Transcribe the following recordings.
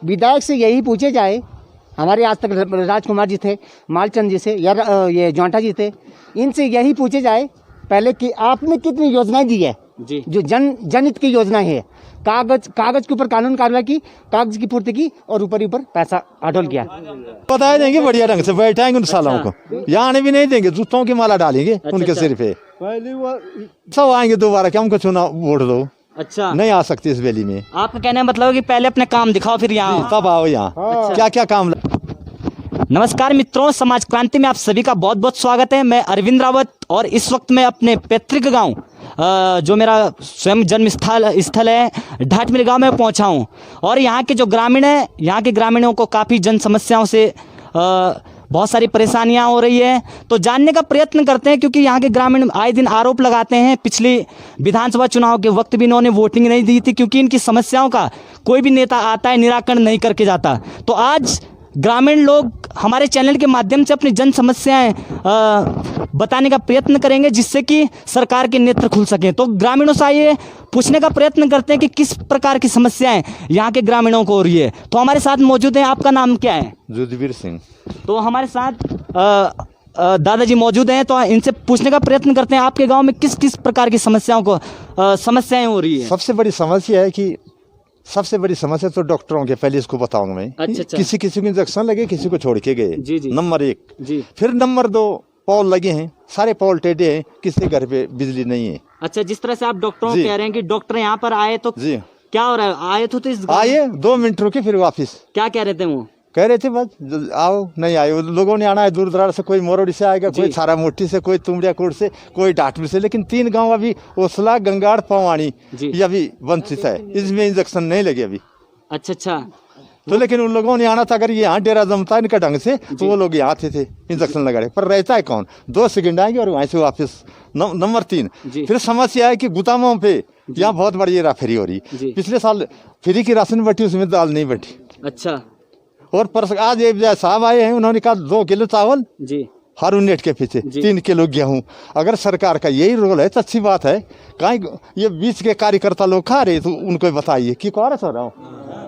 विधायक से यही पूछे जाए, हमारे आज तक राजकुमार जी थे, मालचंद जी से या ये जौंटा जी थे, इनसे यही पूछे जाए पहले कि आपने कितनी योजनाएं दी है जी, जो जनहित की योजनाएं है, कागज के ऊपर कानून कार्रवाई की, कागज की पूर्ति की और ऊपर पैसा अडोल किया। बता देंगे बढ़िया ढंग से, बैठाएंगे उन सालों को, यहाँ आने भी नहीं देंगे, जूतों की माला डालेंगे उनके सिर पे। पहले वो सब आएंगे दोबारा कि हमको चुनाव वोट दो। अच्छा, नहीं आ सकती इस वैली में। आपका कहने का मतलब है कि पहले अपने काम दिखाओ फिर यहाँ तब आओ यहाँ। क्या क्या काम। नमस्कार मित्रों, समाज क्रांति में आप सभी का बहुत बहुत स्वागत है। मैं अरविंद रावत और इस वक्त मैं अपने पैतृक गांव जो मेरा स्वयं जन्म स्थल है ढाटमिल गांव में पहुंचा हूं और यहाँ के जो ग्रामीण है, यहाँ के ग्रामीणों को काफ़ी जन समस्याओं से बहुत सारी परेशानियां हो रही है। तो जानने का प्रयत्न करते हैं, क्योंकि यहाँ के ग्रामीण आए दिन आरोप लगाते हैं पिछली विधानसभा चुनाव के वक्त भी इन्होंने वोटिंग नहीं दी थी, क्योंकि इनकी समस्याओं का कोई भी नेता आता है निराकरण नहीं करके जाता। तो आज ग्रामीण लोग हमारे चैनल के माध्यम से अपनी जन समस्याएं बताने का प्रयत्न करेंगे, जिससे कि सरकार के नेत्र खुल सकें। तो ग्रामीणों से आइए पूछने का प्रयत्न करते हैं कि किस प्रकार की समस्याएं यहाँ के ग्रामीणों को हो रही है। तो हमारे साथ मौजूद हैं, आपका नाम क्या है? जुदवीर सिंह। तो हमारे साथ दादाजी मौजूद हैं, तो इनसे पूछने का प्रयत्न करते हैं आपके गाँव में किस किस प्रकार की समस्याएं हो रही है। सबसे बड़ी समस्या है कि सबसे बड़ी समस्या तो डॉक्टरों के, पहले इसको बताऊंगा मैं। अच्छा। किसी को इंजेक्शन लगे, किसी को छोड़ के गए। जी जी। नंबर 1 जी। फिर नंबर 2 पॉल लगे हैं, सारे पॉल टेढ़े हैं, किसी घर पे बिजली नहीं है। अच्छा, जिस तरह से आप डॉक्टरों को कह रहे हैं कि डॉक्टर यहाँ पर आए तो जी क्या हो रहा है? आए तो इस आए 2 मिनट रुके फिर वापिस। क्या कह रहे थे वो? कह रहे थे बस आओ, नहीं आए। लोगों ने आना है दूर दराज से, कोई मोरोडी से आएगा, कोई छारा मोटी से, कोई तुमड़िया कोट से, कोई डाटमिल से। लेकिन 3 गांव अभी ओसला, गंगाड़, पवानी ये अभी वंचित है, इसमें इंजेक्शन नहीं लगे अभी। अच्छा अच्छा। तो लेकिन उन लोगों ने आना था, अगर यहाँ डेरा जमता इनका ढंग से तो वो लोग यहाँ थे इंजेक्शन लगा रहे। पर रहता है कौन? 2 सेकंड आएंगे और वहीं से वापस। नंबर 3 फिर समस्या है कि गुदामों पे यहाँ बहुत बड़ी हेराफेरी हो रही। पिछले साल फ्री की राशन बटी, उसमें दाल नहीं बटी। अच्छा। और आज एक साहब आए हैं, उन्होंने कहा 2 किलो चावल जी हर यूनिट के पीछे, 3 किलो गेहूं। अगर सरकार का यही रोल है तो अच्छी बात है। कहीं ये बीच के कार्यकर्ता लोग खा रहे तो उनको बताइए कि कौन हो रहा हूँ।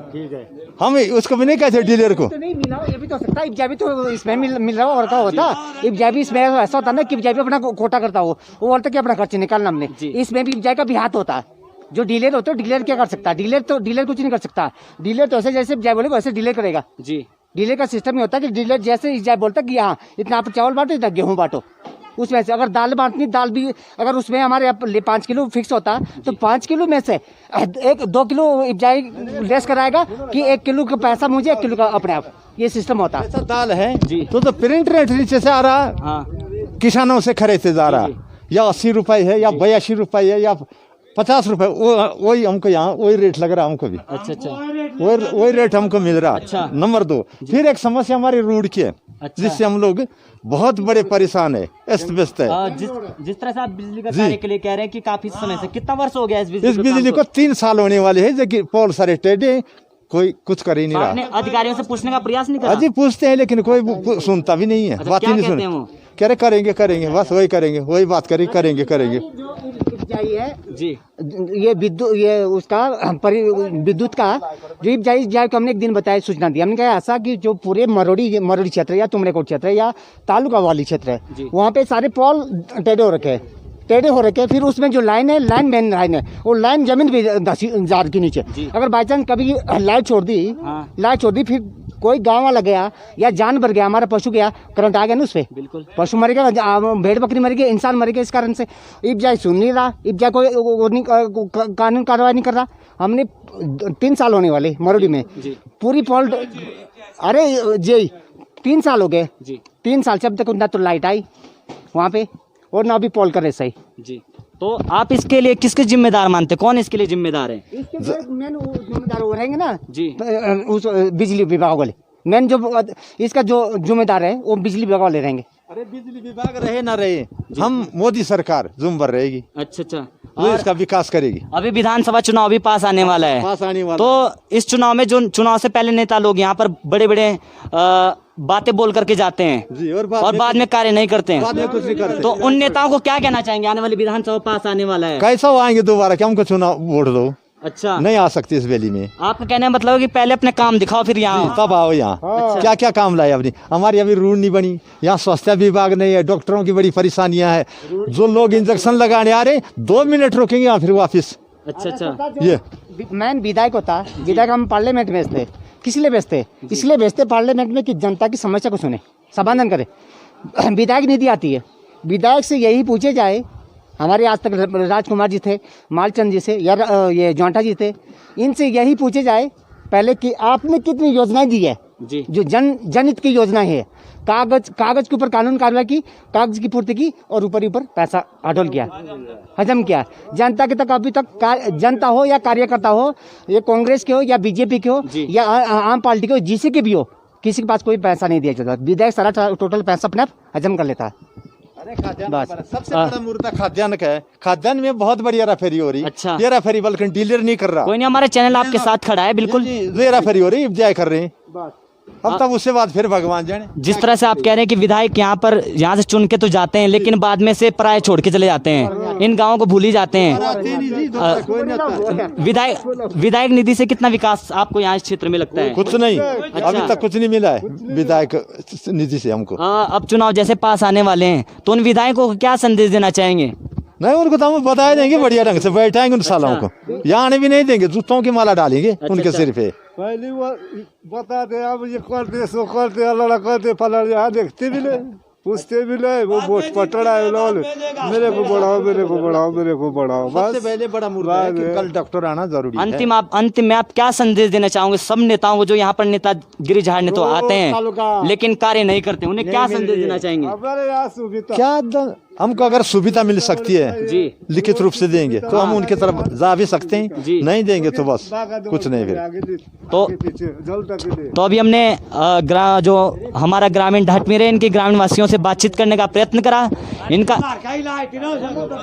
ठीक है, हम उसको भी नहीं कहते डीलर को तो नहीं मिला, ये भी तो सकता है। इब्जा भी तो इसमें मिल रहा हो और क्या होता। इब्जा भी इसमें ऐसा होता ना कि इब्जा भी अपना कोटा करता हो, वो बोलता कि अपना खर्च निकालना हमने। इसमें भी इब्जा का भी हाथ होता है। जो डीलर होता है, डीलर क्या कर सकता है? डीलर कुछ नहीं कर सकता। डीलर तो ऐसे जैसे इब्जा बोलेगा वैसे डीलर करेगा जी। डीलर का सिस्टम ही होता है कि डीलर जैसे इब्जा बोलता कि हाँ इतना आप चावल बांटो, इतना गेहूँ बांटो। उसमें से अगर दाल बांटनी, दाल भी अगर उसमें हमारे 5 किलो फिक्स होता तो 5 किलो में से 2 किलो इब्जाई लेस कराएगा कि 1 किलो का पैसा मुझे, 1 किलो का अपने आप। ये सिस्टम होता है। दाल है जी तो प्रिंट रेट नीचे से आ रहा, किसानों से खरीदते जा रहा, या 80 रुपए है या 82 रुपए है या 50 रुपए, वही हमको यहाँ वही रेट लग रहा हमको भी। अच्छा अच्छा, वही रेट हमको मिल रहा। अच्छा। नंबर 2 फिर एक समस्या हमारी रोड की है। अच्छा। जिससे हम लोग बहुत बड़े परेशान है, अस्त व्यस्त है। जिस तरह से आप बिजली का कार्य के लिए कह रहे हैं कि काफी समय से, कितना वर्ष हो गया इस बिजली को 3 साल होने वाले है, जो पोल सारे टेढ़े, कोई कुछ कर ही नहीं रहा। अधिकारियों से पूछने का प्रयास नहीं करा? अजी पूछते हैं लेकिन कोई सुनता भी नहीं है। बात ही नहीं सुनते, कह रहे करेंगे बस वही करेंगे, वही बात करेंगे। है जी, ये विद्युत, ये उसका विद्युत का जो इब्जाई को हमने एक दिन बताया, सूचना दी। हमने कहा ऐसा कि जो पूरे मरोड़ी क्षेत्र या तुमड़ेकोट क्षेत्र या तालुका वाली क्षेत्र है, वहाँ पे सारे पोल टेढ़े हो रखे हैं। फिर उसमें जो लाइन है, मेन लाइन है, वो लाइन जमीन पे जा के नीचे। अगर बाई चांस कभी लाइट छोड़ दी, फिर कोई गांव वाला गया या जानवर गया, हमारा पशु गया, करंट आ गया ना उस पर, बिल्कुल पशु मर गया, भेड़ बकरी मर गई, इंसान मर गया। इस कारण से इब्जाई सुन नहीं रहा, इब्जाई कोई कानून कार्रवाई नहीं कर रहा। हमने 3 साल होने वाले मरोड़ी में पूरी पॉल, अरे जी 3 साल हो गए। 3 साल से अब तक ना तो लाइट आई वहाँ पे और ना अभी पोल करे सही जी। तो आप इसके लिए किसके जिम्मेदार मानते, कौन इसके लिए जिम्मेदार है? इसके मेन जिम्मेदार वो रहेंगे ना जी, उस बिजली विभाग वाले। मेन जो इसका जो जिम्मेदार है वो बिजली विभाग वाले रहेंगे। अरे बिजली विभाग रहे ना रहे, हम मोदी सरकार जुम्बर रहेगी। अच्छा अच्छा, वो इसका विकास करेगी। अभी विधानसभा चुनाव भी पास आने वाला है, तो इस चुनाव में जो चुनाव से पहले नेता लोग यहाँ पर बड़े बड़े बातें बोल करके जाते हैं जी, और बाद में कार्य नहीं करते हैं। बाद में कुछ नहीं करते। तो उन नेताओं को क्या कहना चाहेंगे? आने वाली विधानसभा पास आने वाला है, कैसा आएंगे दोबारा कि हमको चुनाव वोट दो। अच्छा, नहीं आ सकती इस वैली में। आपका कहने का मतलब है कि पहले अपने काम दिखाओ फिर यहाँ। तब आओ यहाँ। क्या क्या काम लाए अपनी, हमारी अभी रोड नहीं बनी, यहाँ स्वास्थ्य विभाग नहीं है, डॉक्टरों की बड़ी परेशानियां है। जो लोग इंजेक्शन लगाने आ रहे 2 मिनट रोकेंगे यहाँ फिर वापिस। अच्छा अच्छा, ये मैन विधायक होता, विधायक हम पार्लियामेंट में भेजते, किस लिए भेजते? इसलिए भेजते पार्लियामेंट में कि जनता की समस्या को सुने, समाधान करे। विधायक निधि आती है, विधायक से यही पूछे जाए, हमारे आज तक राजकुमार जी थे, मालचंद जी से या ये जौंटा जी थे, इनसे यही पूछे जाए पहले कि आपने कितनी योजनाएं दी है जी, जो जनहित की योजनाएं है। कागज के ऊपर कानून कार्रवाई की, कागज की पूर्ति की और ऊपर पैसा अडोल किया, हजम किया। जनता के तक अभी तक जनता हो या कार्यकर्ता हो, ये कांग्रेस के हो या बीजेपी के हो या आम पार्टी के हो, जिसी के भी हो, किसी के पास कोई पैसा नहीं दिया जाता। विधायक सारा टोटल पैसा अपने आप हजम कर लेता है। बस सबसे बड़ा मुद्दा खाद्यान्न का है। खाद्यान्न में बहुत बड़ी हेराफेरी हो रही। अच्छा, ये हेराफेरी बल्कि डीलर नहीं कर रहा। कोई नहीं, हमारा चैनल आपके साथ खड़ा है बिल्कुल। हेराफेरी हो रही, इब्तिदा कर रहे हैं। अब तब उससे बाद फिर भगवान जाने। जिस तरह से आप कह रहे हैं कि विधायक यहाँ से चुन के तो जाते हैं, लेकिन बाद में से पराये छोड़ के चले जाते हैं, इन गाँवों को भूल ही जाते हैं। विधायक निधि से कितना विकास आपको यहाँ इस क्षेत्र में लगता है? कुछ नहीं, अभी तक कुछ नहीं मिला है विधायक निधि से हमको। अब चुनाव जैसे पास आने वाले हैं तो उन विधायकों को क्या संदेश देना चाहेंगे? नहीं, उनको तो हम बता देंगे, बढ़िया ढंग से बैठाएंगे उन सालों को, यहाँ आने भी नहीं देंगे, जूतों की माला डालेंगे उनके सिर पे। पहले वो बता दे, अब ये करते सो करते, अल्लाह करते, फला यहाँ देखते भी नहीं, पूछते भी नहीं, वो वोट पटड़ा है, मेरे को बढ़ाओ, मेरे को बढ़ाओ, मेरे को बढ़ाओ। सबसे पहले बड़ा मुद्दा है कि कल डॉक्टर आना जरूरी है। अंतिम में आप क्या संदेश देना चाहोगे सब नेताओं को, जो यहाँ पर नेतागिरी झाड़ने तो आते हैं लेकिन कार्य नहीं करते, उन्हें क्या संदेश देना चाहेंगे? हमारे यहाँ सुविधा क्या हमको अगर सुविधा मिल सकती है जी, लिखित रूप से देंगे तो हम उनके तरफ जा भी सकते हैं, नहीं देंगे तो बस कुछ नहीं। फिर तो अभी हमने जो हमारा ग्रामीण ढाटमिर है, इनके ग्रामीण वासियों से बातचीत करने का प्रयत्न करा।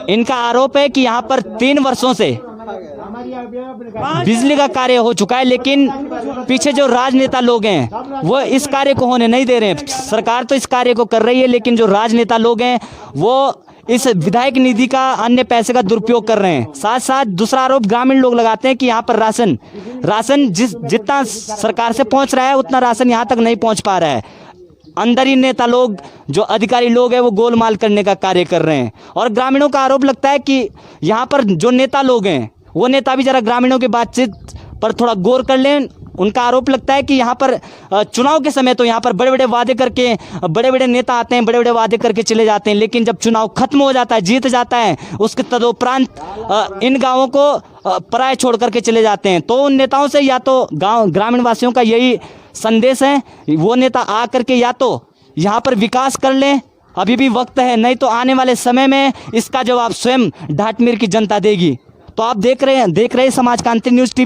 इनका आरोप है कि यहाँ पर 3 वर्षों से बिजली का कार्य हो चुका है, लेकिन पीछे जो राजनेता लोग हैं वो इस कार्य को होने नहीं दे रहे हैं। सरकार तो इस कार्य को कर रही है, लेकिन जो राजनेता लोग हैं वो इस विधायक निधि का अन्य पैसे का दुरुपयोग कर रहे हैं। साथ साथ दूसरा आरोप ग्रामीण लोग लगाते हैं कि यहाँ पर राशन जितना सरकार से पहुँच रहा है उतना राशन यहाँ तक नहीं पहुँच पा रहा है। अंदर ही नेता लोग, जो अधिकारी लोग हैं, वो गोलमाल करने का कार्य कर रहे हैं। और ग्रामीणों का आरोप लगता है कि यहाँ पर जो नेता लोग हैं वो नेता भी जरा ग्रामीणों की बातचीत पर थोड़ा गौर कर लें। उनका आरोप लगता है कि यहाँ पर चुनाव के समय तो यहाँ पर बड़े बड़े वादे करके बड़े बड़े नेता आते हैं, बड़े बड़े वादे करके चले जाते हैं, लेकिन जब चुनाव खत्म हो जाता है, जीत जाता है, उसके तदुपरांत इन गाँवों को पराये छोड़ करके चले जाते हैं। तो उन नेताओं से या तो ग्रामीण वासियों का यही संदेश है, वो नेता आ करके या तो यहाँ पर विकास कर लें, अभी भी वक्त है, नहीं तो आने वाले समय में इसका जवाब स्वयं ढाटमिर की जनता देगी। तो आप देख रहे हैं समाज क्रांति न्यूज़ टीवी।